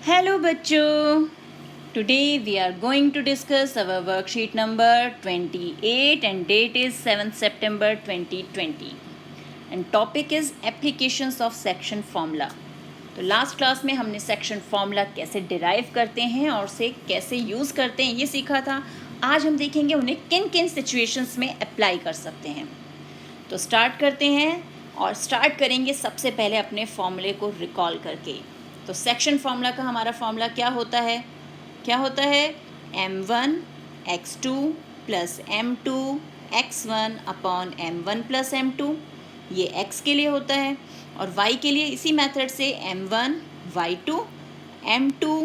Hello बच्चों, today we are going to discuss our worksheet number 28 and date is 7th September 2020 and topic is applications of section formula. तो last class में हमने section formula कैसे derive करते हैं और उसे कैसे यूज़ करते हैं ये सीखा था। आज हम देखेंगे उन्हें किन किन सिचुएशंस में अप्लाई कर सकते हैं। तो स्टार्ट करते हैं और स्टार्ट करेंगे सबसे पहले अपने फॉर्मूले को रिकॉल करके। तो सेक्शन फार्मूला का हमारा फॉर्मूला क्या होता है m1 x2 plus m2 x1 upon m1 plus m2, ये x के लिए होता है, और y के लिए इसी मेथड से m1 y2 m2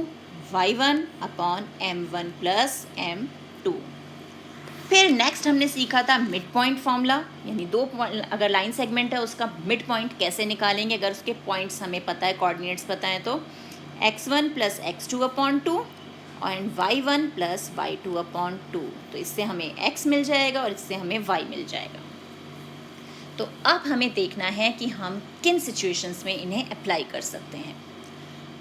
y1 upon m1 plus m2। फिर नेक्स्ट हमने सीखा था मिड पॉइंट फार्मूला, यानी अगर लाइन सेगमेंट है उसका मिड पॉइंट कैसे निकालेंगे अगर उसके पॉइंट्स हमें पता है, कोऑर्डिनेट्स पता है। तो x1 plus x2 upon 2 and y1 plus y2 upon 2, तो इससे हमें x मिल जाएगा और इससे हमें y मिल जाएगा। तो अब हमें देखना है कि हम किन सिचुएशंस में इन्हें अप्लाई कर सकते हैं।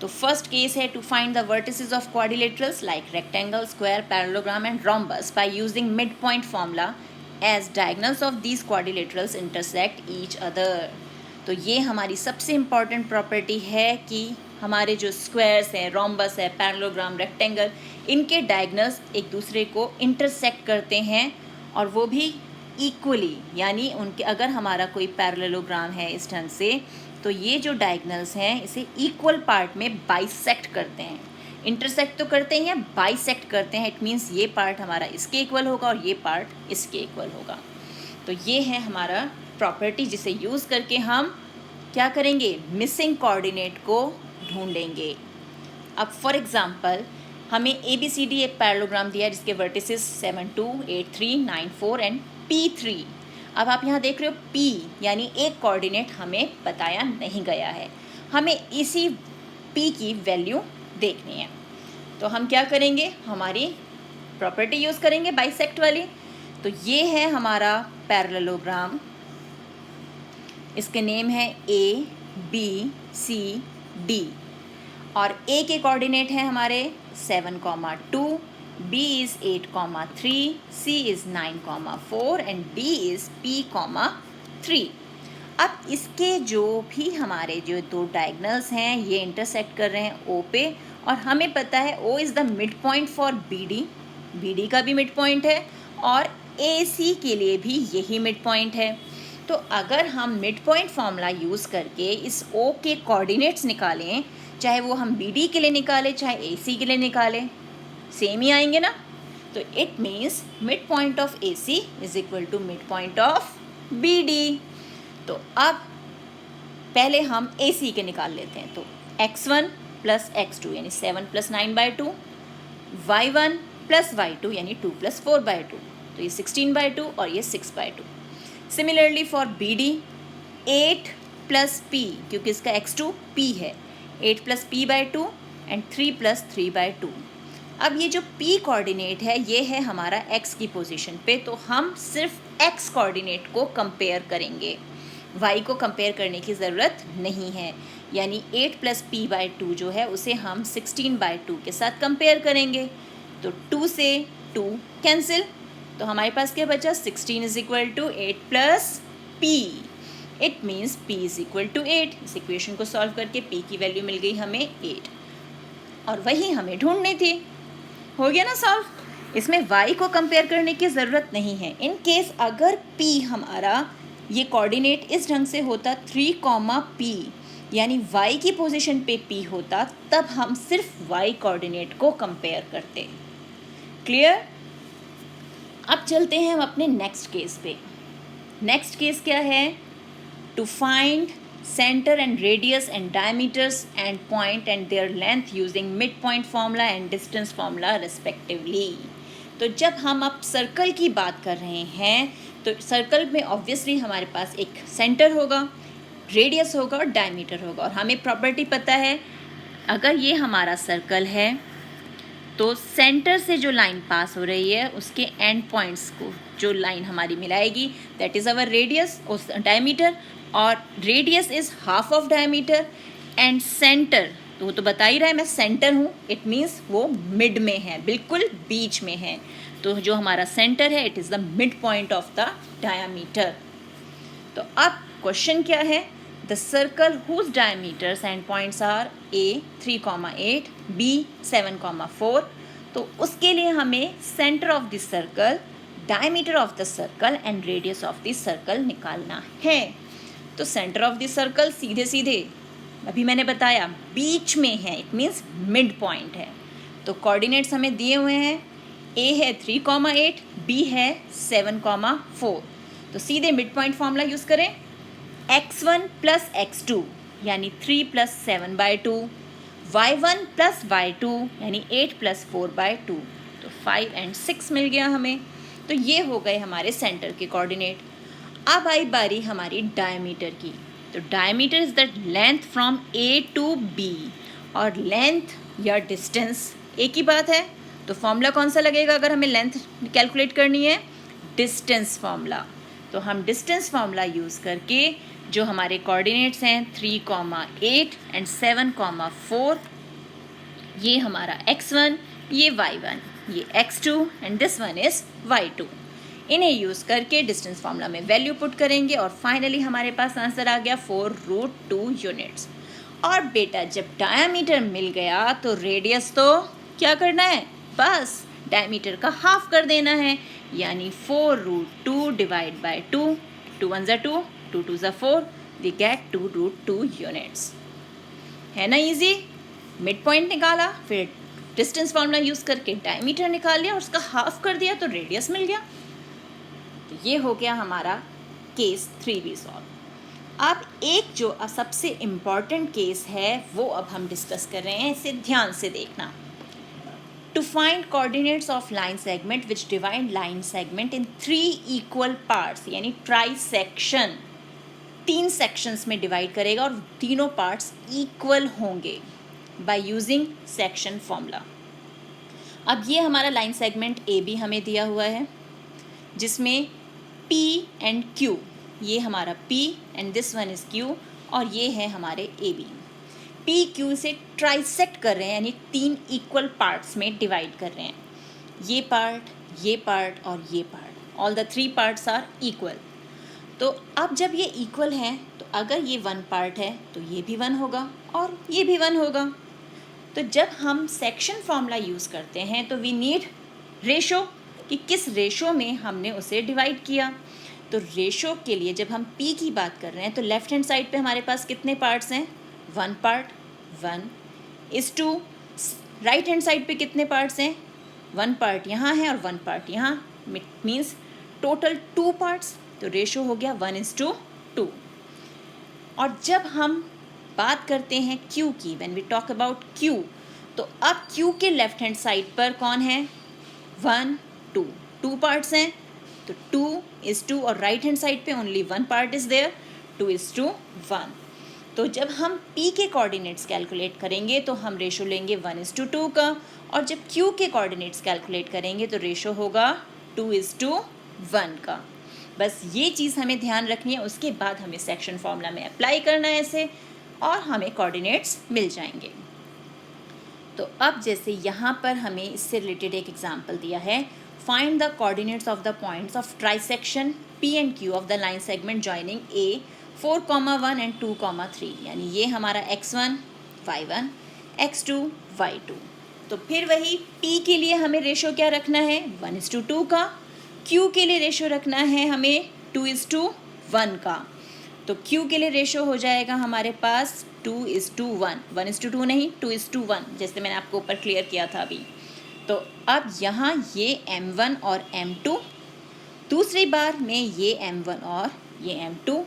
तो फर्स्ट केस है to find the vertices of quadrilaterals like rectangle, square, parallelogram and rhombus by using mid point formula as diagonals of these quadrilaterals intersect each other. तो ये हमारी सबसे इम्पॉर्टेंट प्रॉपर्टी है कि हमारे जो स्क्वायर्स हैं, रोम्बस है, पैरेललोग्राम, रेक्टेंगल, इनके डायगोनल्स एक दूसरे को इंटरसेक्ट करते हैं और वो भी इक्वली, यानी उनके अगर हमारा कोई पैरेललोग्राम है इस ढंग से तो ये जो डायगोनल्स हैं इसे इक्वल पार्ट में बाइसेक्ट करते हैं। इंटरसेक्ट तो करते ही हैं, बाइसेक्ट करते हैं। इट मीन्स ये पार्ट हमारा इसके इक्वल होगा और ये पार्ट इसके इक्वल होगा। तो ये है हमारा प्रॉपर्टी जिसे यूज़ करके हम क्या करेंगे, मिसिंग कोऑर्डिनेट को ढूंढेंगे। अब फॉर एग्जांपल हमें ABCD एक पैरेललोग्राम दिया है जिसके वर्टिसेस 7 2 8 3 9 4 एंड P3। अब आप यहाँ देख रहे हो P यानी एक कोऑर्डिनेट हमें बताया नहीं गया है, हमें इसी P की वैल्यू देखनी है। तो हम क्या करेंगे, हमारी प्रॉपर्टी यूज़ करेंगे बाइसेक्ट वाली। तो ये है हमारा पैरेललोग्राम, इसके नेम है ABCD और A के कोऑर्डिनेट हैं हमारे 7, 2, B is 8, 3, C is 9, 4 and D is P, 3। अब इसके जो भी हमारे जो दो डायगोनल्स हैं ये इंटरसेक्ट कर रहे हैं O पे, और हमें पता है O is the mid point for BD का भी मिड पॉइंट है और AC के लिए भी यही मिड पॉइंट है। तो अगर हम मिड पॉइंट फार्मूला यूज़ करके इस O के कोऑर्डिनेट्स निकालें, चाहे वो हम BD के लिए निकालें चाहे AC के लिए निकालें, सेम ही आएंगे ना। तो it means mid point of AC is equal to mid point of BD। तो अब पहले हम AC के निकाल लेते हैं। तो x1 प्लस x2 यानी 7 प्लस 9/2, y1 प्लस y2 यानी 2 प्लस 4/2, तो ये 16/2 और ये 6/2। Similarly for BD 8 plus P, क्योंकि इसका x2 P है, 8 प्लस P/2 एंड 3 प्लस 3/2। अब ये जो P कोऑर्डिनेट है ये है हमारा x की पोजीशन पे, तो हम सिर्फ x कोऑर्डिनेट को कंपेयर करेंगे, y को कंपेयर करने की ज़रूरत नहीं है। यानी 8 प्लस P/2 जो है उसे हम 16/2 के साथ कंपेयर करेंगे। तो 2 से 2 कैंसिल, तो हमारे पास क्या बचा, 16 is equal to 8 plus P। It means P is equal to 8। इस इक्वेशन को सॉल्व करके P की वैल्यू मिल गई हमें 8 और वही हमें ढूंढनी थी। हो गया ना सॉल्व। इसमें y को कंपेयर करने की ज़रूरत नहीं है। इन केस अगर P हमारा ये कोऑर्डिनेट इस ढंग से होता 3, P यानी y की पोजीशन पे P होता, तब हम सिर्फ y कोऑर्डिनेट को कंपेयर करते। क्लियर। अब चलते हैं हम अपने नेक्स्ट केस पे। नेक्स्ट केस क्या है, to find center and radius and diameters and point and their length using midpoint formula and distance formula respectively। तो जब हम अब सर्कल की बात कर रहे हैं तो सर्कल में ऑब्वियसली हमारे पास एक सेंटर होगा, रेडियस होगा और डायमीटर होगा, और हमें प्रॉपर्टी पता है अगर ये हमारा सर्कल है तो सेंटर से जो लाइन पास हो रही है उसके एंड पॉइंट्स को जो लाइन हमारी मिलाएगी दैट इज़ आवर रेडियस, उस डायमीटर, और radius is half of diameter and centre तो वो तो बता ही रहा है मैं सेंटर हूँ, इट मीन्स वो मिड में है, बिल्कुल बीच में है। तो जो हमारा सेंटर है it is the mid point of the diameter. तो अब क्वेश्चन क्या है, the circle whose diameters end points are A 3,8, B 7,4। तो उसके लिए हमें centre of the circle, diameter of the circle and radius of the circle निकालना है। तो सेंटर ऑफ द सर्कल सीधे सीधे अभी मैंने बताया बीच में है, इट मीन्स मिड पॉइंट है। तो कोऑर्डिनेट्स हमें दिए हुए हैं, ए है 3,8, बी है 7,4। तो सीधे मिड पॉइंट फॉर्मूला यूज़ करें, x1 प्लस x2 यानी 3 प्लस 7/2, y1 प्लस y2 यानी 8 प्लस 4/2। तो 5 और 6 मिल गया हमें। तो ये हो गए हमारे सेंटर के कोऑर्डिनेट। अब आई बारी हमारी डायमीटर की। तो diameter is the length from A to B, और लेंथ या डिस्टेंस एक ही बात है। तो फॉर्मूला कौन सा लगेगा अगर हमें लेंथ कैलकुलेट करनी है, डिस्टेंस फॉर्मूला। तो हम डिस्टेंस फॉर्मूला यूज़ करके जो हमारे कोऑर्डिनेट्स हैं 3,8 एंड 7,4, ये हमारा x1, ये y1, ये x2 and this one is y2, इन्हें यूज़ करके डिस्टेंस फार्मूला में वैल्यू पुट करेंगे और फाइनली हमारे पास आंसर आ गया 4√2 यूनिट्स। और बेटा जब डायामीटर मिल गया तो रेडियस तो क्या करना है, बस डायमीटर का हाफ कर देना है, यानी 4√2 डिवाइड बाय 2, 2 1 ज़ा 2, 2 2 ज़ा 4, वी गेट 2√2 यूनिट्स। है ना इजी, मिड पॉइंट निकाला, फिर डिस्टेंस फार्मूला यूज़ करके डायमीटर निकाल लिया और उसका हाफ कर दिया तो रेडियस मिल गया। तो ये हो गया हमारा केस 3 भी सॉल्व। अब एक जो सबसे इम्पॉर्टेंट केस है वो अब हम डिस्कस कर रहे हैं, इसे ध्यान से देखना। To find coordinates of line segment which divide line segment in 3 equal parts, यानी ट्राई सेक्शन 3 सेक्शंस में डिवाइड करेगा और तीनों पार्ट्स इक्वल होंगे बाय यूजिंग सेक्शन फॉर्मूला। अब ये हमारा लाइन सेगमेंट ए बी हमें दिया हुआ है, जिसमें P एंड Q, ये हमारा P and this one is Q, और ये है हमारे AB। P Q से ट्राइसेक्ट कर रहे हैं, यानी 3 इक्वल पार्ट्स में डिवाइड कर रहे हैं, ये पार्ट और ये part, all the 3 parts are equal. तो अब जब ये इक्वल हैं तो अगर ये 1 पार्ट है तो ये भी 1 होगा और ये भी 1 होगा। तो जब हम सेक्शन फॉर्मूला यूज़ करते हैं तो वी नीड रेशो, कि किस रेशो में हमने उसे डिवाइड किया। तो रेशो के लिए जब हम P की बात कर रहे हैं तो लेफ्ट हैंड साइड पे हमारे पास कितने पार्ट्स हैं, 1 पार्ट 1:2। राइट हैंड साइड पे कितने पार्ट्स हैं, 1 पार्ट यहाँ है और 1 पार्ट यहाँ, मीन्स टोटल 2 पार्ट्स। तो रेशो हो गया 1:2। और जब हम बात करते हैं Q की, when we talk about Q, तो अब Q के लेफ्ट हैंड साइड पर कौन है, 1 2 पार्ट्स हैं, तो 2:2, और राइट हैंड साइड पे ओनली 1 पार्ट इज देयर, 2:1। तो जब हम P के कोऑर्डिनेट्स कैलकुलेट करेंगे तो हम रेशो लेंगे 1:2 का, और जब Q के कोऑर्डिनेट्स कैलकुलेट करेंगे तो रेशो होगा 2:1 का। बस ये चीज़ हमें ध्यान रखनी है, उसके बाद हमें सेक्शन फॉर्मूला में अप्लाई करना है ऐसे, और हमें कोऑर्डिनेट्स मिल जाएंगे। तो अब जैसे यहाँ पर हमें इससे रिलेटेड एक एग्जाम्पल दिया है, find the coordinates of the points of trisection P and Q of the line segment joining A 4,1 and 2,3, यानी ये हमारा x1 y1, x2 y2। तो फिर वही P के लिए हमें रेशो क्या रखना है, 1:2 का, Q के लिए रेशो रखना है हमें 2:1 का। तो Q के लिए रेशो हो जाएगा हमारे पास 2:1, 1:2 नहीं 2:1, जैसे मैंने आपको ऊपर क्लियर किया था अभी। तो अब यहाँ ये M1 और M2, दूसरी बार में ये M1 और ये M2,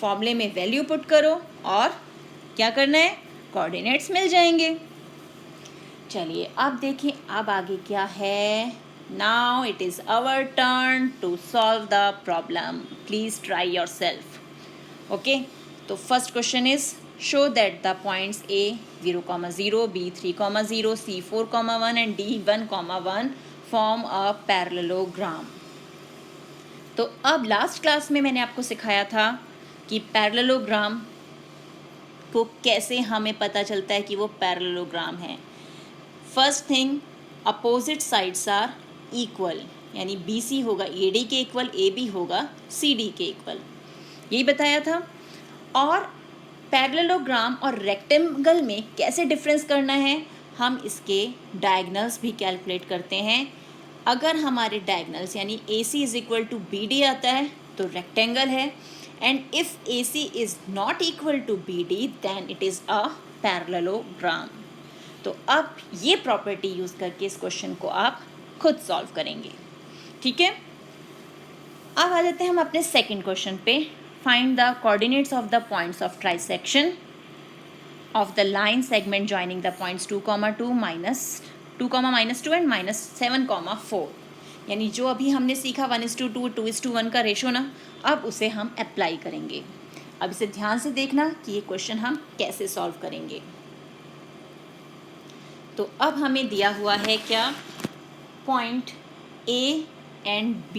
फॉर्मूले में वैल्यू पुट करो और क्या करना है, कोऑर्डिनेट्स मिल जाएंगे। चलिए अब देखिए अब आगे क्या है। Now it is our turn to solve the problem, please try yourself. Okay, तो first question is show that the points A 0,0, B 3,0, C 4,1 and D 1,1 form a parallelogram। तो अब लास्ट क्लास में मैंने आपको सिखाया था कि parallelogram को कैसे हमें पता चलता है कि वो पैरेललोग्राम है? First thing, opposite sides are equal, यानी BC होगा AD के इक्वल, AB होगा CD के इक्वल, यही बताया था। और पैरेललोग्राम और रेक्टेंगल में कैसे डिफरेंस करना है, हम इसके डायगनल्स भी कैलकुलेट करते हैं। अगर हमारे डायगनल्स यानी AC is equal to BD आता है तो रेक्टेंगल है, and if AC is not equal to BD then it is a parallelogram. तो अब ये प्रॉपर्टी यूज़ करके इस क्वेश्चन को आप खुद सॉल्व करेंगे, ठीक है। अब आ जाते हैं हम अपने सेकंड क्वेश्चन पे। Find the coordinates of the points of trisection of the line segment joining the points 2, 2, -2 and -7, 4। यानी जो अभी हमने सीखा 1:2, 2:1 का रेशो ना, अब उसे हम अप्लाई करेंगे। अब इसे ध्यान से देखना कि ये क्वेश्चन हम कैसे सॉल्व करेंगे। तो अब हमें दिया हुआ है क्या, पॉइंट A एंड B,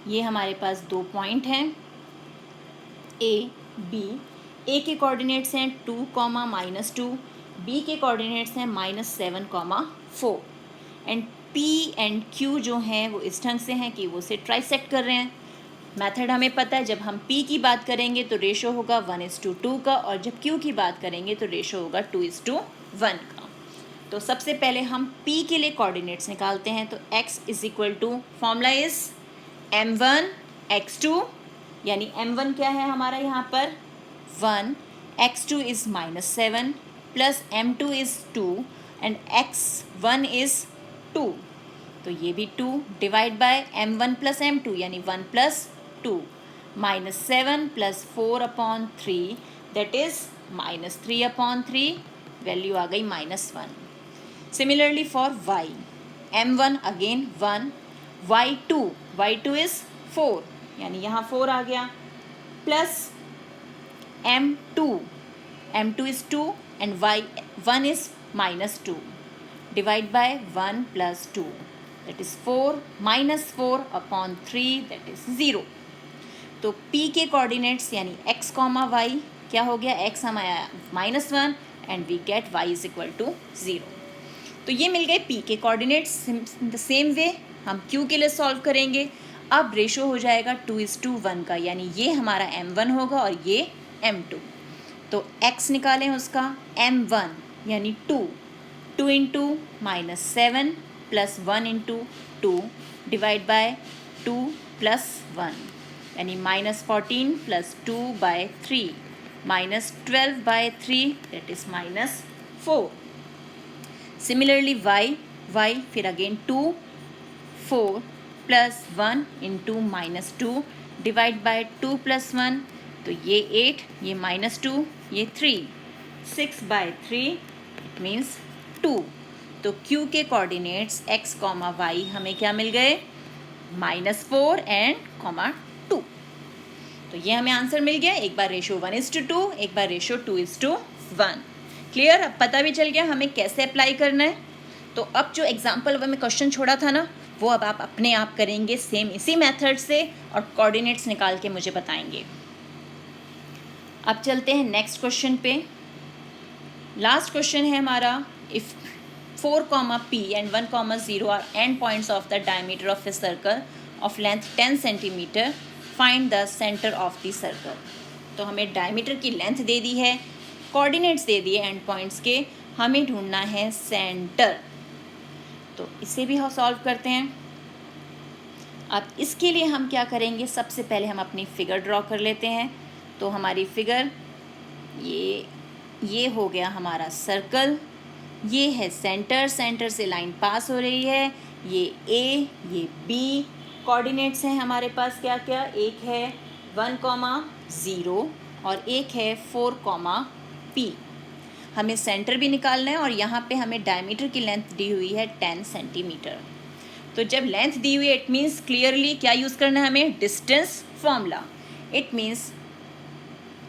ये हमारे पास दो पॉइंट हैं A, B। A के कोऑर्डिनेट्स हैं 2, -2, B के कोऑर्डिनेट्स हैं -7, 4, एंड P एंड Q जो हैं वो इस ढंग से हैं कि वो उसे ट्राइसेक्ट कर रहे हैं। मेथड हमें पता है, जब हम P की बात करेंगे तो रेशो होगा 1:2 का, और जब Q की बात करेंगे तो रेशो होगा 2:1 का। तो सबसे पहले हम P के लिए कोऑर्डिनेट्स निकालते हैं। तो x is equal to, formula is m1 x2, यानी m1 क्या है हमारा यहाँ पर 1, x2 is -7 plus m2 is 2 and x1 is 2, तो ये भी 2 divide by m1 plus m2 यानी 1 plus 2, -7 plus 4/3 that is -3/3, value आ गई -1। Similarly for y, m1 again 1, y2 is 4 यानी यहाँ 4 आ गया, plus m2 is 2 and y1 is -2, divide by 1 plus 2 that is 4, -4/3 that is 0। तो P के coordinates यानी x, y क्या हो गया, x हमारा -1 and we get y is equal to 0। तो ये मिल गए P के कोऑर्डिनेट्स। द सेम वे हम Q के लिए सॉल्व करेंगे। अब रेशो हो जाएगा 2:1 का, यानी ये हमारा m1 होगा और ये m2। तो x निकालें उसका, m1 यानी 2 into -7 plus 1 into 2 divide by 2 plus 1 यानी -14 plus 2/3 -12/3 that is -4। Similarly y फिर again 2, 4 plus 1 into -2 divide by 2 plus 1, तो ये 8, ये -2, ये 3, 6/3 इट मीन्स 2। तो Q के कोऑर्डिनेट्स x, y हमें क्या मिल गए, -4 एंड 2। तो ये हमें आंसर मिल गया। एक बार रेशो 1:2, एक बार रेशो 2:1। क्लियर? अब पता भी चल गया हमें कैसे अप्लाई करना है। तो अब जो एग्जाम्पल में क्वेश्चन छोड़ा था ना, वो अब आप अपने आप करेंगे सेम इसी मेथड से और कोऑर्डिनेट्स निकाल के मुझे बताएंगे। अब चलते हैं नेक्स्ट क्वेश्चन पे। लास्ट क्वेश्चन है हमारा, if 4, P and 1, 0 are end points of the diameter of a circle of length 10 centimetre, find the centre of the circle. तो हमें डायमीटर की लेंथ दे दी है, कोऑर्डिनेट्स दे दिए एंड पॉइंट्स के, हमें ढूंढना है सेंटर। तो इसे भी हम सॉल्व करते हैं। अब इसके लिए हम क्या करेंगे, सबसे पहले हम अपनी फिगर ड्रॉ कर लेते हैं। तो हमारी फिगर ये हो गया हमारा सर्कल, ये है सेंटर, सेंटर से लाइन पास हो रही है, ये A, ये B। कोऑर्डिनेट्स हैं हमारे पास क्या क्या, एक है 1, 0 और एक है 4, P। हमें सेंटर भी निकालना है और यहाँ पे हमें डायमीटर की लेंथ दी हुई है 10 सेंटीमीटर। तो जब लेंथ दी हुई है इट मीन्स क्लियरली क्या यूज़ करना है हमें, distance formula. It means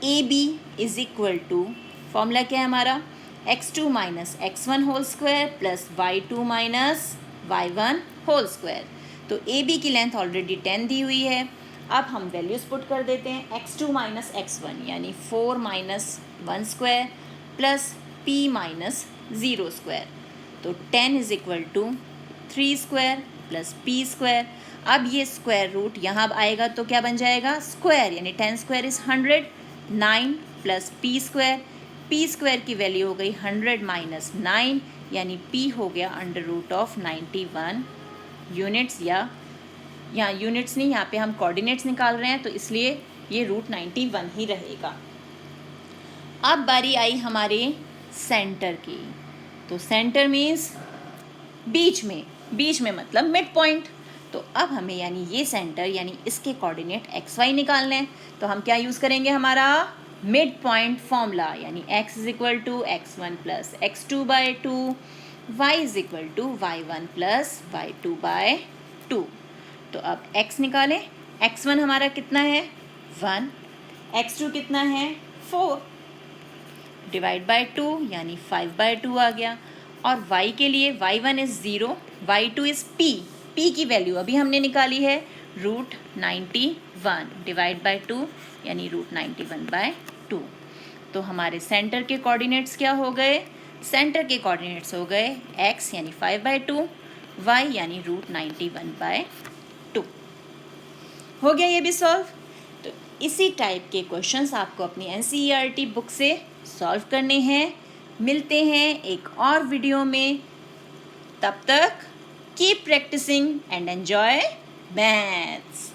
AB is equal to, formula क्या है हमारा, x2 minus x1 whole square plus y2 minus y1 whole square. तो AB की लेंथ ऑलरेडी 10 दी हुई है। अब हम वैल्यूज़ पुट कर देते हैं, x2 माइनस x1 यानी 4 minus 1 square plus p minus 0 square, तो 10 is equal to 3 square plus p square. अब ये स्क्वायर रूट यहाँ आएगा तो क्या बन जाएगा, स्क्वायर, यानी 10 square is 100, 9 plus p square की वैल्यू हो गई 100 माइनस 9, यानी p हो गया अंडर रूट ऑफ 91 यूनिट्स, या यहाँ यूनिट्स नहीं, यहाँ पे हम कोऑर्डिनेट्स निकाल रहे हैं तो इसलिए ये रूट 91 ही रहेगा। अब बारी आई हमारे सेंटर की, तो सेंटर मीन्स बीच में मतलब मिड पॉइंट। तो अब हमें यानी ये सेंटर यानी इसके कोऑर्डिनेट एक्स वाई निकालने हैं, तो हम क्या यूज़ करेंगे, हमारा मिड पॉइंट फॉर्मूला, यानी x is equal to x1 plus x2 by 2, y is equal to y1 plus y2 by 2। तो अब x निकालें, x1 हमारा कितना है 1, x2 कितना है 4, डिवाइड बाई 2 यानी 5 बाई 2 आ गया। और y के लिए y1 is 0, y2 is p की वैल्यू अभी हमने निकाली है रूट 91 डिवाइड बाई 2 यानी रूट 91 बाई 2। तो हमारे सेंटर के कोऑर्डिनेट्स क्या हो गए, सेंटर के कोऑर्डिनेट्स हो गए x यानी 5 बाई 2, y यानी रूट 91 बाई 2। हो गया ये भी सॉल्व। तो इसी टाइप के क्वेश्चंस आपको अपनी NCERT बुक से सॉल्व करने हैं। मिलते हैं एक और वीडियो में, तब तक keep practising and enjoy maths.